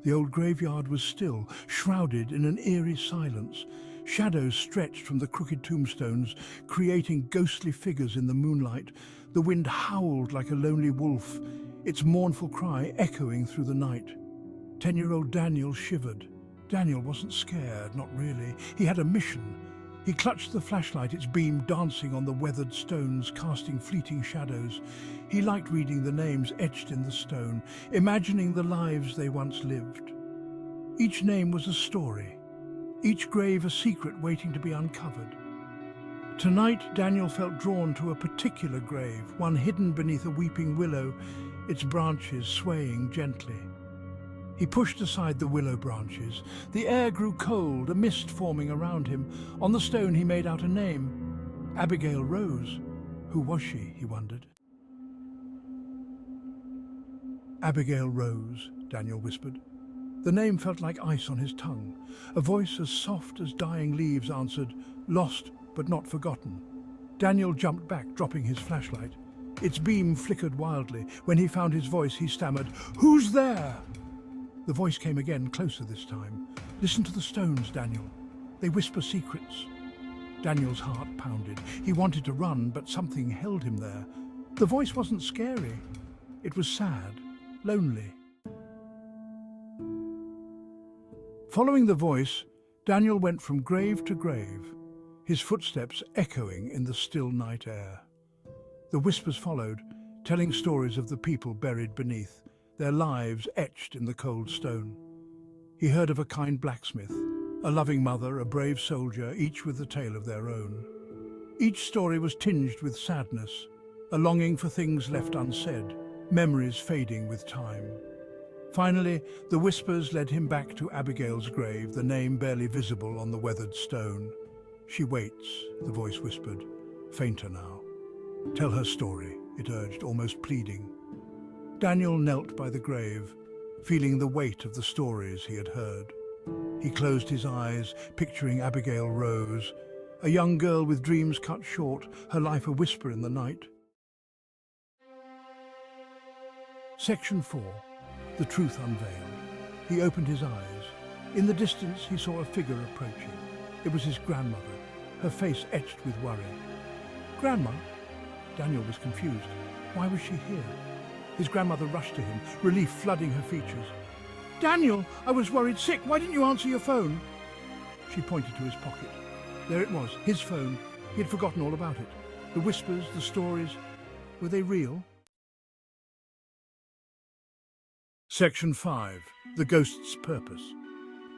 The old graveyard was still, shrouded in an eerie silence. Shadows stretched from the crooked tombstones, creating ghostly figures in the moonlight. The wind howled like a lonely wolf, its mournful cry echoing through the night. 10-year-old Daniel shivered. Daniel wasn't scared, not really. He had a mission. He clutched the flashlight, its beam dancing on the weathered stones, casting fleeting shadows. He liked reading the names etched in the stone, imagining the lives they once lived. Each name was a story, each grave a secret waiting to be uncovered. Tonight, Daniel felt drawn to a particular grave, one hidden beneath a weeping willow, its branches swaying gently. He pushed aside the willow branches. The air grew cold, a mist forming around him. On the stone he made out a name. Abigail Rose. Who was she, he wondered. Abigail Rose, Daniel whispered. The name felt like ice on his tongue. A voice as soft as dying leaves answered, lost but not forgotten. Daniel jumped back, dropping his flashlight. Its beam flickered wildly. When he found his voice, he stammered, "Who's there?" The voice came again, closer this time. "Listen to the stones, Daniel. They whisper secrets." Daniel's heart pounded. He wanted to run, but something held him there. The voice wasn't scary. It was sad, lonely. Following the voice, Daniel went from grave to grave, his footsteps echoing in the still night air. The whispers followed, telling stories of the people buried beneath, their lives etched in the cold stone. He heard of a kind blacksmith, a loving mother, a brave soldier, each with a tale of their own. Each story was tinged with sadness, a longing for things left unsaid, memories fading with time. Finally, the whispers led him back to Abigail's grave, the name barely visible on the weathered stone. "She waits," the voice whispered, fainter now. "Tell her story," it urged, almost pleading. Daniel knelt by the grave, feeling the weight of the stories he had heard. He closed his eyes, picturing Abigail Rose, a young girl with dreams cut short, her life a whisper in the night. Section 4. The Truth Unveiled. He opened his eyes. In the distance, he saw a figure approaching. It was his grandmother, her face etched with worry. "Grandma?" Daniel was confused. Why was she here? His grandmother rushed to him, relief flooding her features. "Daniel, I was worried sick. Why didn't you answer your phone?" She pointed to his pocket. There it was, his phone. He had forgotten all about it. The whispers, the stories, were they real? Section 5. The Ghost's Purpose.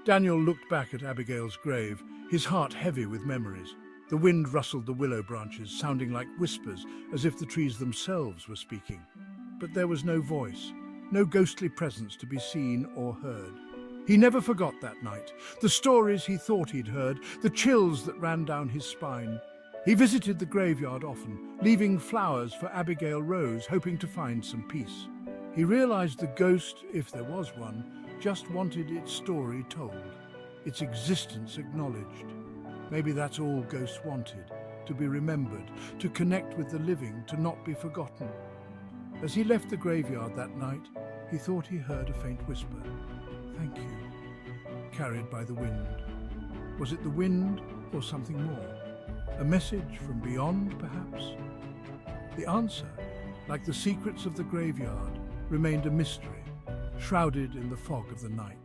Daniel looked back at Abigail's grave, his heart heavy with memories. The wind rustled the willow branches, sounding like whispers, as if the trees themselves were speaking. But there was no voice, no ghostly presence to be seen or heard. He never forgot that night, the stories he thought he'd heard, the chills that ran down his spine. He visited the graveyard often, leaving flowers for Abigail Rose, hoping to find some peace. He realized the ghost, if there was one, just wanted its story told, its existence acknowledged. Maybe that's all ghosts wanted, to be remembered, to connect with the living, to not be forgotten. As he left the graveyard that night, he thought he heard a faint whisper, "Thank you," carried by the wind. Was it the wind or something more? A message from beyond, perhaps? The answer, like the secrets of the graveyard, remained a mystery, shrouded in the fog of the night.